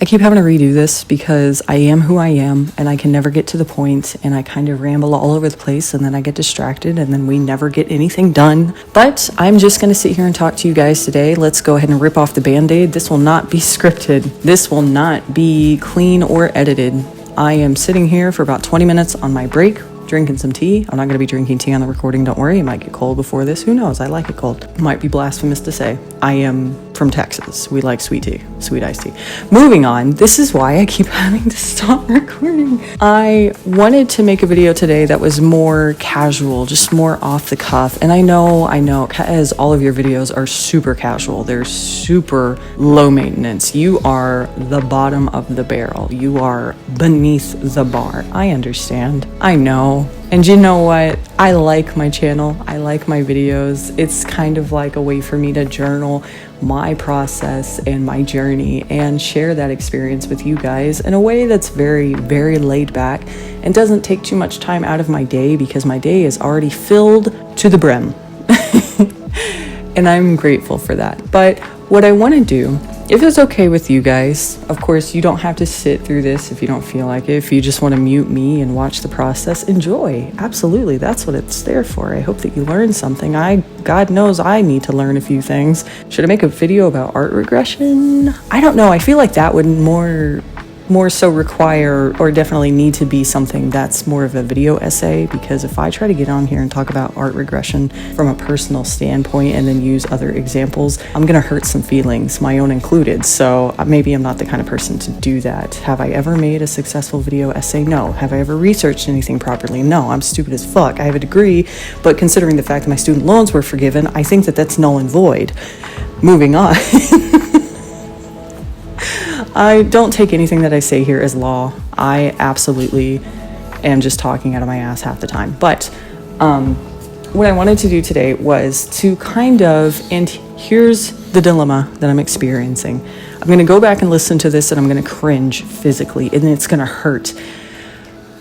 I keep having to redo this because I am who I am and I can never get to the point, and I kind of ramble all over the place and then I get distracted and then we never get anything done. But I'm just going to sit here and talk to you guys today. Let's go ahead and rip off the band-aid. This will not be scripted. This will not be clean or edited. I am sitting here for about 20 minutes on my break, drinking some tea. I'm not going to be drinking tea on the recording, don't worry. It might get cold before this. Who knows? I like it cold. Might be blasphemous to say. I am from Texas. We like sweet tea, sweet iced tea. Moving on. This is why I keep having to stop recording. I wanted to make a video today that was more casual, just more off the cuff. And I know, as all of your videos are super casual. They're super low maintenance. You are the bottom of the barrel. You are beneath the bar. I understand. I know. And you know what? I like my channel. I like my videos. It's kind of like a way for me to journal my process and my journey and share that experience with you guys in a way that's very, very laid back and doesn't take too much time out of my day, because my day is already filled to the brim. And I'm grateful for that. But what I want to do, if it's okay with you guys, of course, you don't have to sit through this if you don't feel like it. If you just want to mute me and watch the process, enjoy. Absolutely. That's what it's there for. I hope that you learn something. God knows I need to learn a few things. Should I make a video about art regression? I don't know. I feel like that would more so require, or definitely need to be, something that's more of a video essay, because if I try to get on here and talk about art regression from a personal standpoint and then use other examples, I'm gonna hurt some feelings, my own included. So maybe I'm not the kind of person to do that. Have I ever made a successful video essay? No. Have I ever researched anything properly? No. I'm stupid as fuck. I have a degree, but considering the fact that my student loans were forgiven, I think that that's null and void. Moving on. I don't take anything that I say here as law. I absolutely am just talking out of my ass half the time. But what I wanted to do today was to kind of, and here's the dilemma that I'm experiencing. I'm going to go back and listen to this and I'm going to cringe physically and it's going to hurt.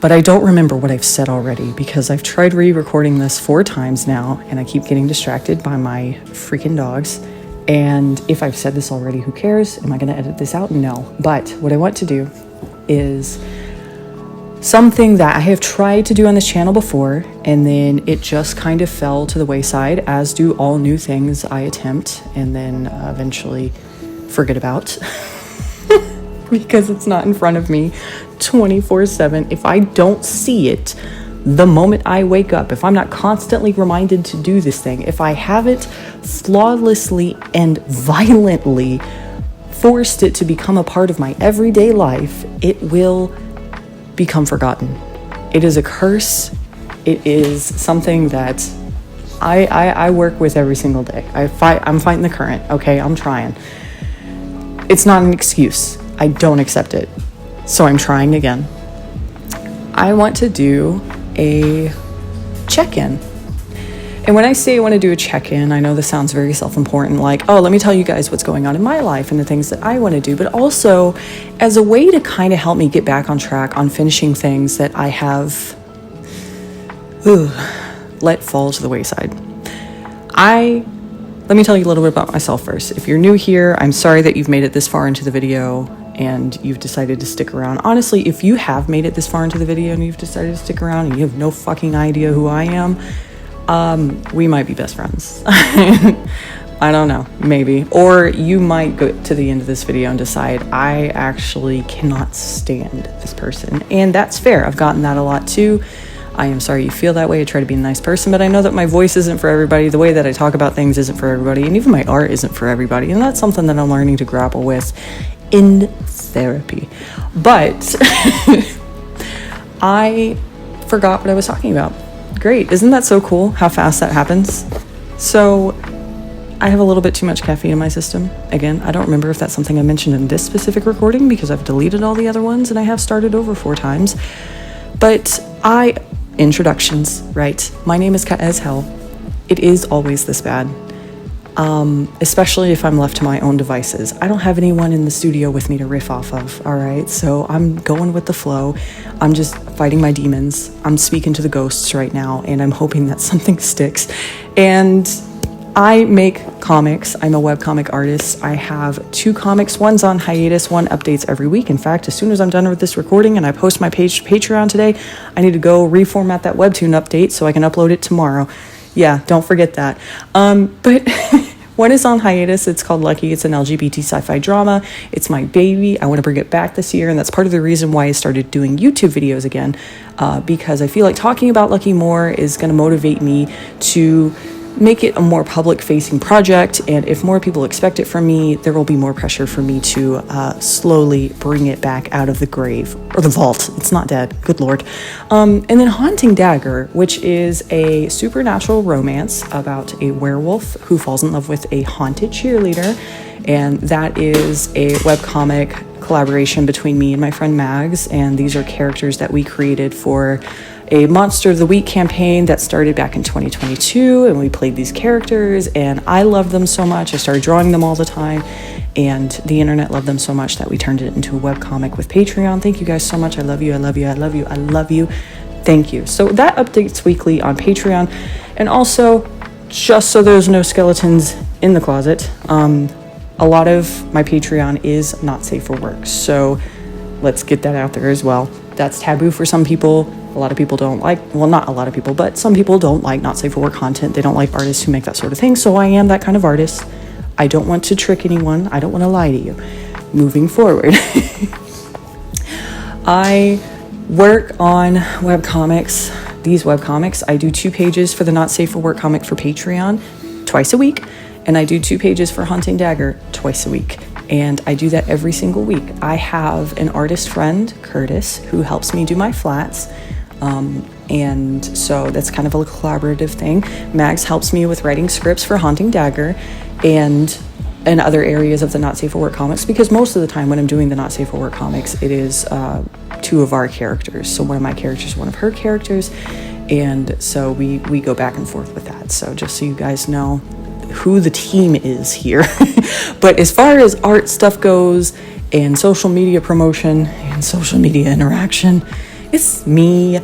But I don't remember what I've said already, because I've tried re-recording this 4 times now and I keep getting distracted by my freaking dogs. And if I've said this already, who cares? Am I going to edit this out? No. But what I want to do is something that I have tried to do on this channel before, and then it just kind of fell to the wayside, as do all new things I attempt and then eventually forget about because it's not in front of me 24/7. If I don't see it the moment I wake up, if I'm not constantly reminded to do this thing, if I haven't flawlessly and violently forced it to become a part of my everyday life, it will become forgotten. It is a curse. It is something that I work with every single day. I'm fighting the current. Okay, I'm trying. It's not an excuse. I don't accept it. So I'm trying again. I want to do a check-in. And when I say I want to do a check-in, I know this sounds very self-important, like, oh, let me tell you guys what's going on in my life and the things that I want to do, but also as a way to kind of help me get back on track on finishing things that I have let fall to the wayside. Let me tell you a little bit about myself first. If you're new here, I'm sorry that you've made it this far into the video and you've decided to stick around. Honestly, if you have made it this far into the video and you've decided to stick around and you have no fucking idea who I am, we might be best friends. I don't know, maybe. Or you might go to the end of this video and decide, I actually cannot stand this person. And that's fair. I've gotten that a lot too. I am sorry you feel that way. I try to be a nice person, but I know that my voice isn't for everybody. The way that I talk about things isn't for everybody. And even my art isn't for everybody. And that's something that I'm learning to grapple with in therapy. But I forgot what I was talking about. Great. Isn't that so cool how fast that happens? So I have a little bit too much caffeine in my system. Again, I don't remember if that's something I mentioned in this specific recording because I've deleted all the other ones and I have started over 4 times. But introductions, right? My name is Kat as hell. It is always this bad. Especially if I'm left to my own devices. I don't have anyone in the studio with me to riff off of, all right? So I'm going with the flow. I'm just fighting my demons. I'm speaking to the ghosts right now, and I'm hoping that something sticks. And I make comics. I'm a webcomic artist. I have 2 comics. One's on hiatus. One updates every week. In fact, as soon as I'm done with this recording and I post my page to Patreon today, I need to go reformat that Webtoon update so I can upload it tomorrow. Yeah, don't forget that. But one is on hiatus. It's called Lucky. It's an LGBT sci-fi drama. It's my baby. I want to bring it back this year, and that's part of the reason why I started doing YouTube videos again, because I feel like talking about Lucky more is going to motivate me to make it a more public-facing project, and if more people expect it from me, there will be more pressure for me to slowly bring it back out of the grave, or the vault. It's not dead, good lord. And then Haunting Dagger, which is a supernatural romance about a werewolf who falls in love with a haunted cheerleader, and that is a webcomic collaboration between me and my friend Mags, and these are characters that we created for a Monster of the Week campaign that started back in 2022, and we played these characters, and I loved them so much. I started drawing them all the time, and the internet loved them so much that we turned it into a webcomic with Patreon. Thank you guys so much. I love you, I love you, I love you, I love you. Thank you. So that updates weekly on Patreon, and also, just so there's no skeletons in the closet, a lot of my Patreon is not safe for work, so let's get that out there as well. That's taboo for some people. A lot of people don't like, well, not a lot of people, but some people don't like not safe for work content. They don't like artists who make that sort of thing. So I am that kind of artist. I don't want to trick anyone. I don't want to lie to you. Moving forward. I work on webcomics. These webcomics, I do 2 pages for the Not Safe for Work comic for Patreon twice a week. And I do 2 pages for Haunting Dagger twice a week. And I do that every single week. I have an artist friend, Curtis, who helps me do my flats. And so that's kind of a collaborative thing. Mags helps me with writing scripts for Haunting Dagger and other areas of the Not Safe for Work comics, because most of the time when I'm doing the Not Safe for Work comics, it is 2 of our characters. So one of my characters, one of her characters. And so we go back and forth with that. So just so you guys know who the team is here. But as far as art stuff goes and social media promotion and social media interaction, it's me.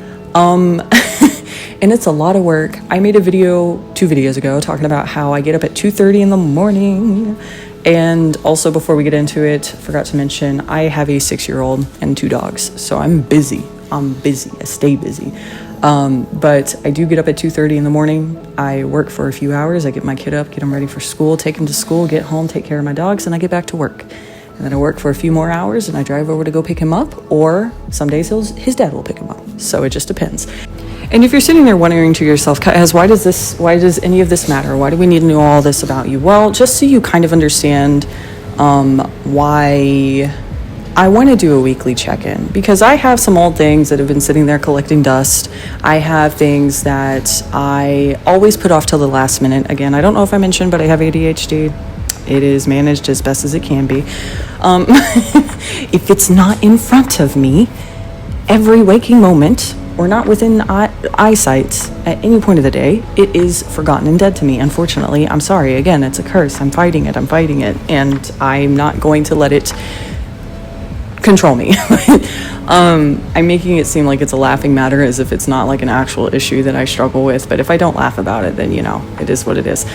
And it's a lot of work. I made a video 2 videos ago talking about how I get up at 2:30 in the morning. And also, before we get into it, forgot to mention I have a 6-year-old and 2 dogs. So I'm busy. I stay busy. But I do get up at 2:30 in the morning. I work for a few hours. I get my kid up, get him ready for school, take him to school, get home, take care of my dogs, and I get back to work. And then I work for a few more hours and I drive over to go pick him up, or some days his dad will pick him up. So it just depends. And if you're sitting there wondering to yourself, Kaz, why does any of this matter? Why do we need to know all this about you? Well, just so you kind of understand why I want to do a weekly check-in, because I have some old things that have been sitting there collecting dust. I have things that I always put off till the last minute. Again, I don't know if I mentioned, but I have ADHD. It is managed as best as it can be. If it's not in front of me every waking moment, or not within eyesight at any point of the day, it is forgotten and dead to me, unfortunately. I'm sorry. Again, it's a curse. I'm fighting it, and I'm not going to let it control me. I'm making it seem like it's a laughing matter, as if it's not like an actual issue that I struggle with. But if I don't laugh about it, then, it is what it is.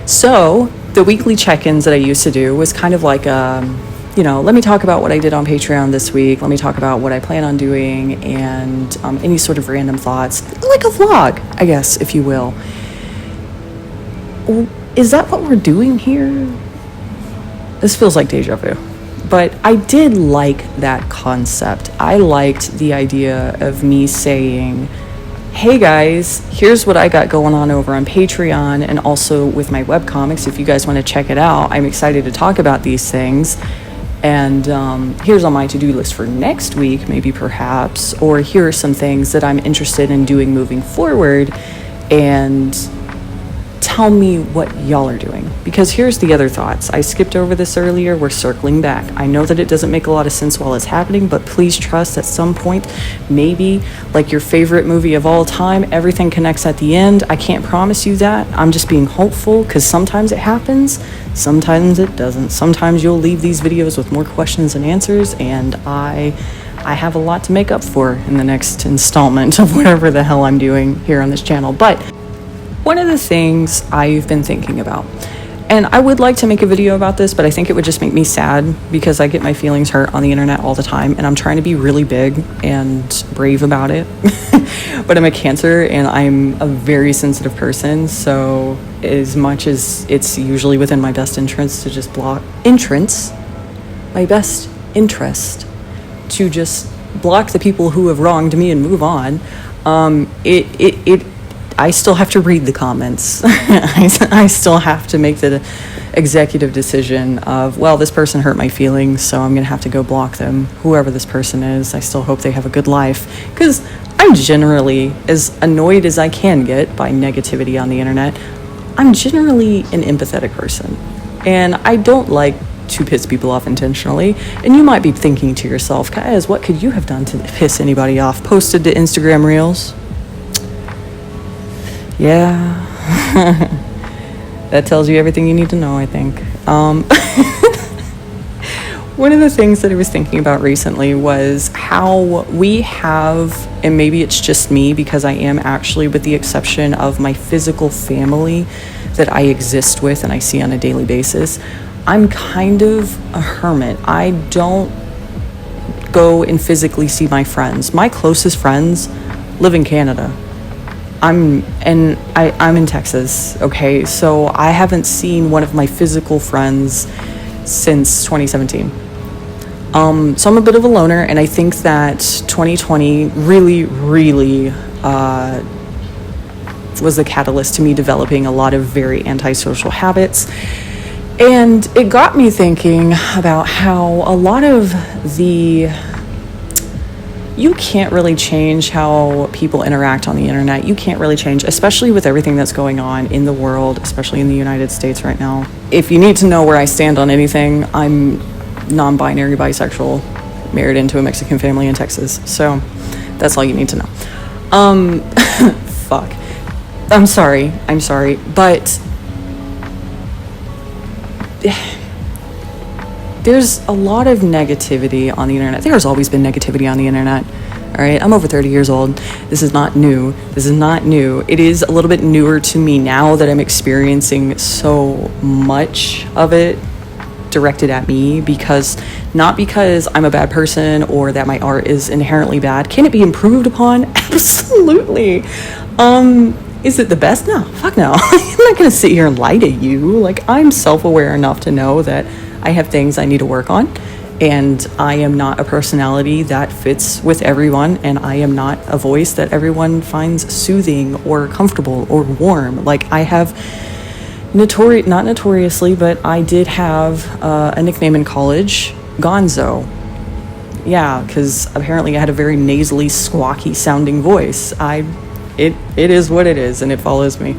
So the weekly check-ins that I used to do was kind of like, let me talk about what I did on Patreon this week. Let me talk about what I plan on doing, and any sort of random thoughts, like a vlog, I guess, if you will. Is that what we're doing here? This feels like deja vu. But I did like that concept. I liked the idea of me saying, hey guys, here's what I got going on over on Patreon, and also with my webcomics. If you guys want to check it out, I'm excited to talk about these things. And here's on my to-do list for next week, maybe perhaps, or here are some things that I'm interested in doing moving forward, and tell me what y'all are doing. Because here's the other thoughts. I skipped over this earlier. We're circling back. I know that it doesn't make a lot of sense while it's happening, but please trust at some point, maybe like your favorite movie of all time, everything connects at the end. I can't promise you that. I'm just being hopeful, because sometimes it happens, sometimes it doesn't. Sometimes you'll leave these videos with more questions than answers, and I have a lot to make up for in the next installment of whatever the hell I'm doing here on this channel. But one of the things I've been thinking about, and I would like to make a video about this, but I think it would just make me sad because I get my feelings hurt on the internet all the time, and I'm trying to be really big and brave about it. But I'm a Cancer, and I'm a very sensitive person, so as much as it's usually within my best interest to just block the people who have wronged me and move on, I still have to read the comments. I still have to make the executive decision of, well, this person hurt my feelings, so I'm gonna have to go block them, whoever this person is. I still hope they have a good life, because I'm generally, as annoyed as I can get by negativity on the internet, I'm generally an empathetic person, and I don't like to piss people off intentionally. And you might be thinking to yourself, guys, what could you have done to piss anybody off? Posted to Instagram Reels? Yeah. That tells you everything you need to know, I think. One of the things that I was thinking about recently was how we have, and maybe it's just me because I am actually, with the exception of my physical family that I exist with and I see on a daily basis, I'm kind of a hermit. I don't go and physically see my friends. My closest friends live in Canada. I'm in Texas, okay? So I haven't seen one of my physical friends since 2017. So I'm a bit of a loner, and I think that 2020 really was the catalyst to me developing a lot of very antisocial habits. And it got me thinking about how a lot of you can't really change how people interact on the internet. You can't really change, especially with everything that's going on in the world, especially in the United States right now. If you need to know where I stand on anything, I'm non-binary, bisexual, married into a Mexican family in Texas. So that's all you need to know. Fuck. I'm sorry. But there's a lot of negativity on the internet. There's always been negativity on the internet. All right, I'm over 30 years old. This is not new. It is a little bit newer to me now that I'm experiencing so much of it directed at me, not because I'm a bad person or that my art is inherently bad. Can it be improved upon? Absolutely. Is it the best? No, fuck no. I'm not gonna sit here and lie to you. Like, I'm self-aware enough to know that I have things I need to work on, and I am not a personality that fits with everyone, and I am not a voice that everyone finds soothing or comfortable or warm. Like, I have not notoriously, but I did have a nickname in college, Gonzo. Yeah, because apparently I had a very nasally, squawky sounding voice. It is what it is, and it follows me.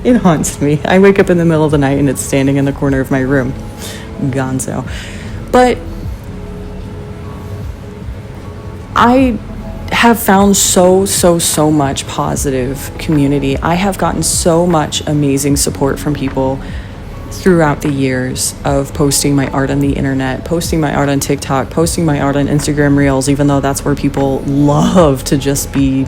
It haunts me. I wake up in the middle of the night and it's standing in the corner of my room. Gonzo. But I have found so much positive community. I have gotten so much amazing support from people throughout the years of posting my art on the internet, posting my art on TikTok, posting my art on Instagram Reels, even though that's where people love to just be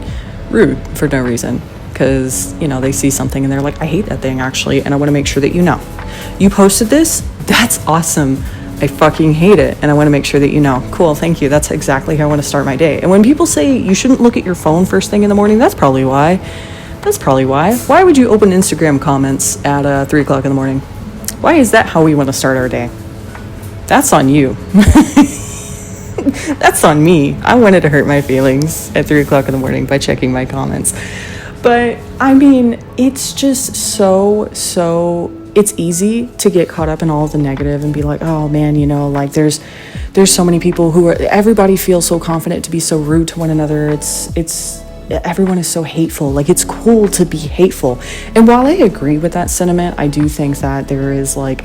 rude for no reason. Because, they see something and they're like, I hate that thing actually, and I want to make sure that you know. You posted this? That's awesome. I fucking hate it, and I want to make sure that you know. Cool, thank you. That's exactly how I want to start my day. And when people say you shouldn't look at your phone first thing in the morning, that's probably why. Why would you open Instagram comments at 3 o'clock in the morning? Why is that how we want to start our day? That's on you. That's on me. I wanted to hurt my feelings at 3 o'clock in the morning by checking my comments. But I mean, it's just it's easy to get caught up in all of the negative and be like, oh man, like there's so many people everybody feels so confident to be so rude to one another. Everyone is so hateful. Like, it's cool to be hateful. And while I agree with that sentiment, I do think that there is like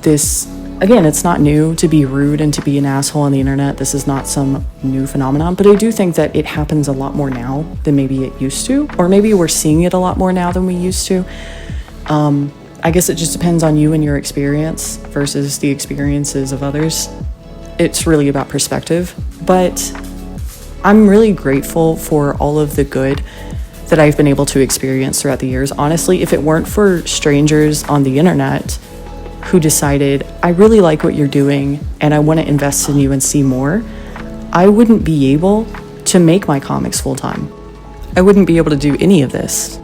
this, again, it's not new to be rude and to be an asshole on the internet. This is not some new phenomenon, but I do think that it happens a lot more now than maybe it used to, or maybe we're seeing it a lot more now than we used to. I guess it just depends on you and your experience versus the experiences of others. It's really about perspective, but I'm really grateful for all of the good that I've been able to experience throughout the years. Honestly, if it weren't for strangers on the internet who decided, I really like what you're doing and I want to invest in you and see more, I wouldn't be able to make my comics full time. I wouldn't be able to do any of this.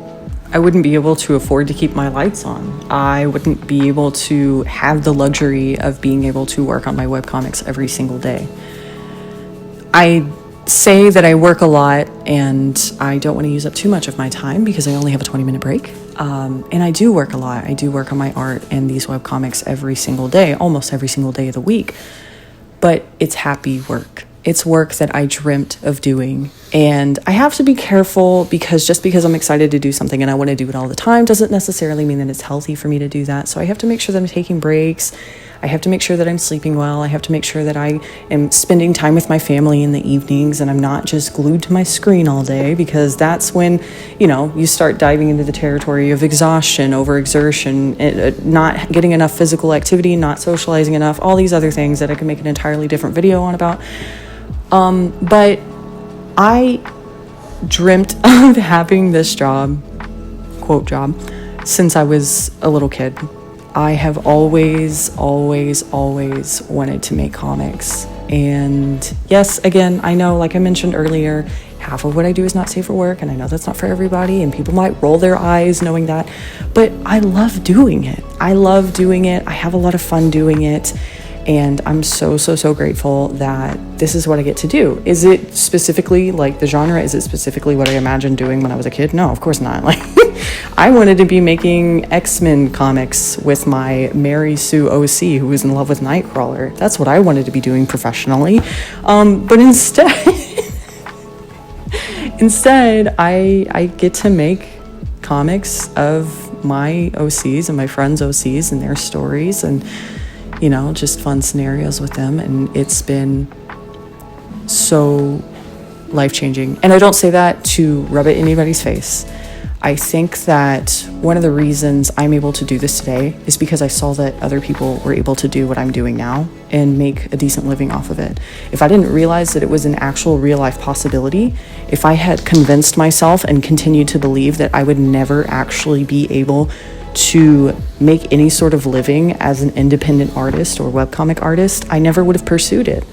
I wouldn't be able to afford to keep my lights on. I wouldn't be able to have the luxury of being able to work on my webcomics every single day. I say that I work a lot and I don't want to use up too much of my time because I only have a 20-minute break. And I do work a lot. I do work on my art and these webcomics every single day, almost every single day of the week. But it's happy work. It's work that I dreamt of doing. And I have to be careful because just because I'm excited to do something and I want to do it all the time doesn't necessarily mean that it's healthy for me to do that. So I have to make sure that I'm taking breaks. I have to make sure that I'm sleeping well. I have to make sure that I am spending time with my family in the evenings and I'm not just glued to my screen all day, because that's when, you start diving into the territory of exhaustion, overexertion, not getting enough physical activity, not socializing enough, all these other things that I could make an entirely different video on about. But I dreamt of having this job, quote job, since I was a little kid. I have always wanted to make comics. And yes, again, I know, like I mentioned earlier, half of what I do is not safe for work, and I know that's not for everybody, and people might roll their eyes knowing that, but I love doing it. I have a lot of fun doing it. And I'm so grateful that this is what I get to do. Is it specifically like the genre? Is it specifically what I imagined doing when I was a kid? No, of course not. Like, I wanted to be making X-Men comics with my Mary Sue OC who was in love with Nightcrawler. That's what I wanted to be doing professionally. But instead, I get to make comics of my OCs and my friends' OCs and their stories, and just fun scenarios with them. And it's been so life-changing. And I don't say that to rub it in anybody's face. I think that one of the reasons I'm able to do this today is because I saw that other people were able to do what I'm doing now and make a decent living off of it. If I didn't realize that it was an actual real-life possibility, if I had convinced myself and continued to believe that I would never actually be able to make any sort of living as an independent artist or webcomic artist, I never would have pursued it.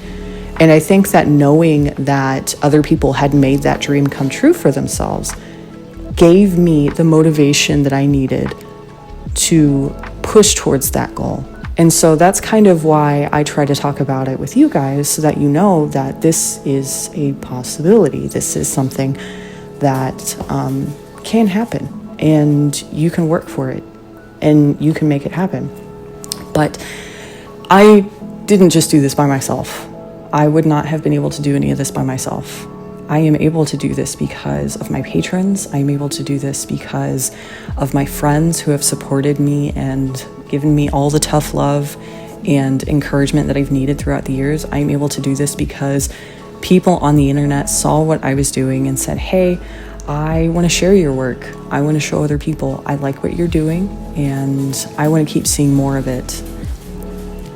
And I think that knowing that other people had made that dream come true for themselves gave me the motivation that I needed to push towards that goal. And so that's kind of why I try to talk about it with you guys, so that you know that this is a possibility. This is something that can happen, and you can work for it. And you can make it happen. But I didn't just do this by myself. I would not have been able to do any of this by myself. I am able to do this because of my patrons. I am able to do this because of my friends who have supported me and given me all the tough love and encouragement that I've needed throughout the years. I am able to do this because people on the internet saw what I was doing and said, hey, I want to share your work. I want to show other people I like what you're doing, and I want to keep seeing more of it.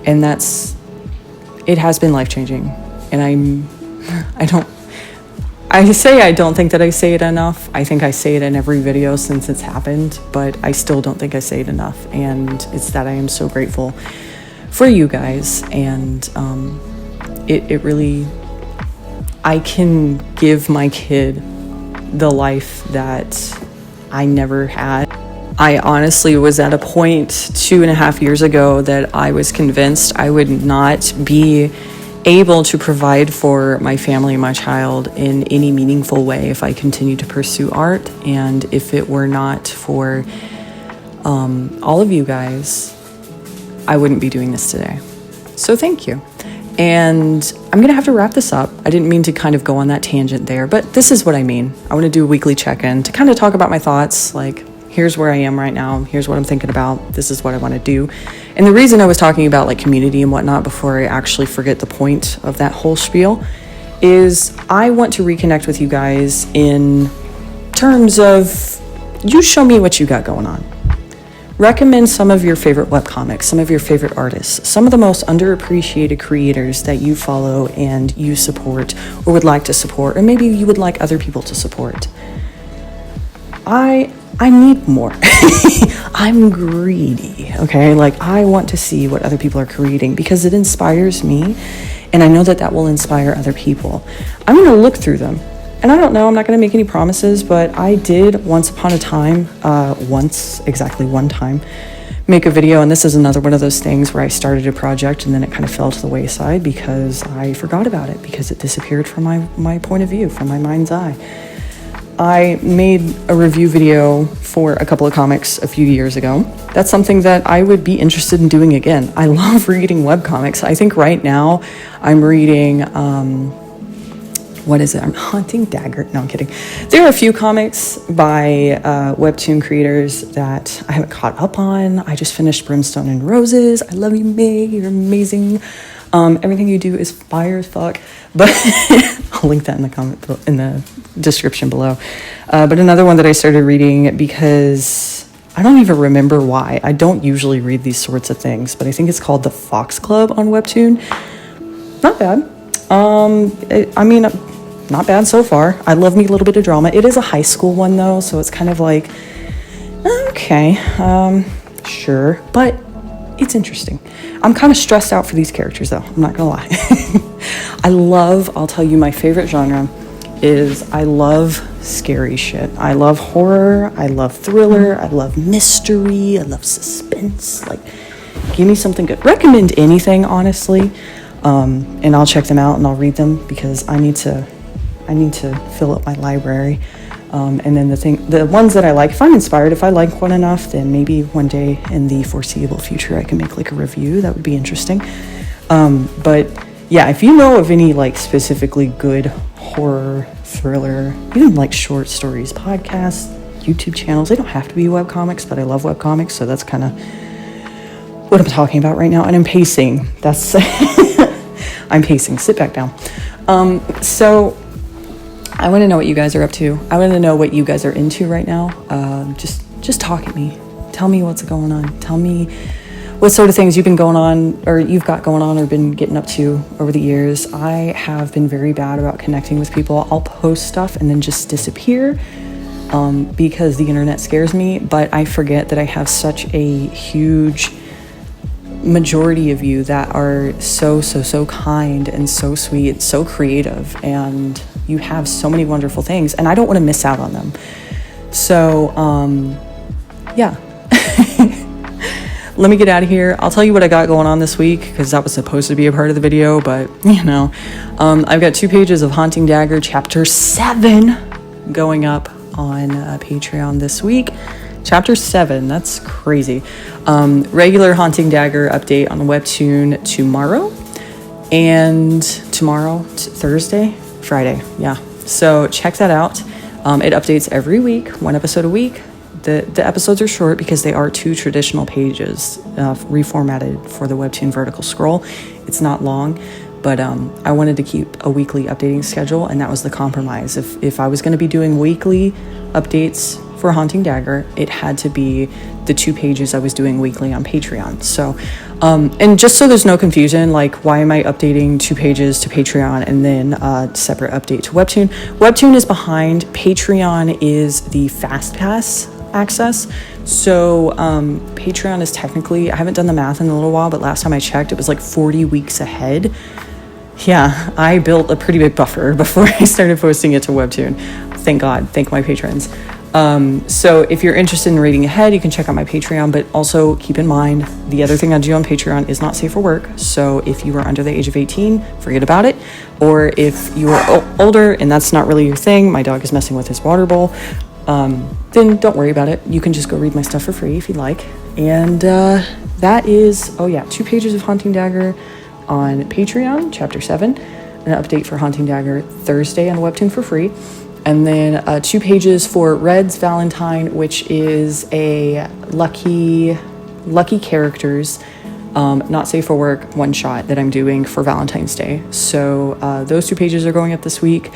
And it has been life-changing. And I don't think that I say it enough. I think I say it in every video since it's happened, but I still don't think I say it enough. And it's that I am so grateful for you guys. And it really, I can give my kid the life that I never had. I honestly was at a point 2.5 years ago that I was convinced I would not be able to provide for my family and my child in any meaningful way if I continued to pursue art, and if it were not for all of you guys, I wouldn't be doing this today. So thank you. And I'm going to have to wrap this up. I didn't mean to kind of go on that tangent there, but this is what I mean. I want to do a weekly check-in to kind of talk about my thoughts, like, here's where I am right now, here's what I'm thinking about, this is what I want to do. And the reason I was talking about like community and whatnot before I actually forget the point of that whole spiel is I want to reconnect with you guys in terms of, you show me what you got going on. Recommend some of your favorite webcomics, some of your favorite artists, some of the most underappreciated creators that you follow and you support or would like to support, or maybe you would like other people to support. I need more. I'm greedy, okay? Like, I want to see what other people are creating because it inspires me, and I know that that will inspire other people. I'm going to look through them, and I don't know, I'm not going to make any promises, but I did once upon a time, exactly one time, make a video, and this is another one of those things where I started a project and then it kind of fell to the wayside because I forgot about it, because it disappeared from my point of view, from my mind's eye. I made a review video for a couple of comics a few years ago. That's something that I would be interested in doing again. I love reading webcomics. I think right now I'm reading, what is it? I'm Haunting Dagger. No, I'm kidding. There are a few comics by webtoon creators that I haven't caught up on. I just finished Brimstone and Roses. I love you, Meg. You're amazing. Everything you do is fire as fuck. But I'll link that in the description below. But another one that I started reading because I don't even remember why. I don't usually read these sorts of things, but I think it's called The Fox Club on Webtoon. Not bad. Not bad so far. I love me a little bit of drama. It is a high school one though, so it's kind of like, okay, sure, but it's interesting. I'm kind of stressed out for these characters though, I'm not gonna lie. I'll tell you, my favorite genre is I love scary shit. I love horror, I love thriller, I love mystery, I love suspense. Like, give me something good. Recommend anything, honestly, and I'll check them out and I'll read them because I need to fill up my library. And then the ones that I like, if I'm inspired, if I like one enough, then maybe one day in the foreseeable future I can make like a review. That would be interesting. But yeah, if you know of any like specifically good horror, thriller, even like short stories, podcasts, YouTube channels, they don't have to be webcomics, but I love webcomics, so that's kind of what I'm talking about right now. And I'm pacing. I'm pacing. Sit back down. So I want to know what you guys are up to. I want to know what you guys are into right now. Just talk at me. Tell me what's going on. Tell me what sort of things you've got going on or been getting up to over the years. I have been very bad about connecting with people. I'll post stuff and then just disappear because the internet scares me, but I forget that I have such a huge majority of you that are so kind and so sweet and so creative, and you have so many wonderful things, and I don't want to miss out on them. So yeah. Let me get out of here. I'll tell you what I got going on this week because that was supposed to be a part of the video, but I've got 2 pages of Haunting Dagger Chapter 7 going up on Patreon this week. Chapter 7, that's crazy. Regular Haunting Dagger update on Webtoon tomorrow. And Friday, yeah. So check that out. It updates every week, 1 episode a week. The episodes are short because they are 2 traditional pages, reformatted for the Webtoon vertical scroll. It's not long, but I wanted to keep a weekly updating schedule, and that was the compromise. If I was going to be doing weekly updates for Haunting Dagger, it had to be the 2 pages I was doing weekly on Patreon. So, and just so there's no confusion, like, why am I updating 2 pages to Patreon and then a separate update to Webtoon? Webtoon is behind. Patreon is the fast pass access. So Patreon is technically, I haven't done the math in a little while, but last time I checked, it was like 40 weeks ahead. Yeah, I built a pretty big buffer before I started posting it to Webtoon. Thank God. Thank my patrons. So if you're interested in reading ahead, you can check out my Patreon, but also keep in mind, the other thing I do on Patreon is not safe for work. So if you are under the age of 18, forget about it. Or if you are older and that's not really your thing, my dog is messing with his water bowl, then don't worry about it. You can just go read my stuff for free if you'd like. And that is, 2 pages of Haunting Dagger on Patreon, Chapter 7, an update for Haunting Dagger Thursday on Webtoon for free. And then 2 pages for Red's Valentine, which is a lucky characters, not safe for work one-shot that I'm doing for Valentine's Day. So those 2 pages are going up this week.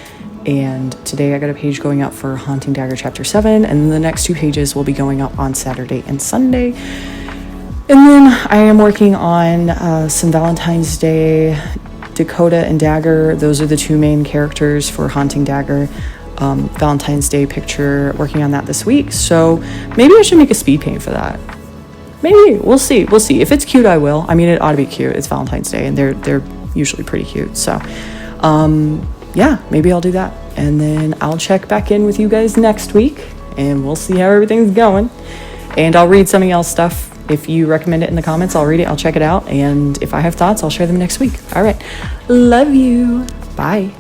And today I got a page going up for Haunting Dagger Chapter 7, and then the next 2 pages will be going up on Saturday and Sunday. And then I am working on some Valentine's Day, Dakota and Dagger. Those are the 2 main characters for Haunting Dagger. Valentine's Day picture, working on that this week. So maybe I should make a speed paint for that. Maybe. We'll see. If it's cute, I will. I mean, it ought to be cute. It's Valentine's Day, and they're usually pretty cute. So yeah, maybe I'll do that. And then I'll check back in with you guys next week, and we'll see how everything's going. And I'll read something else stuff. If you recommend it in the comments, I'll read it, I'll check it out. And if I have thoughts, I'll share them next week. All right. Love you. Bye.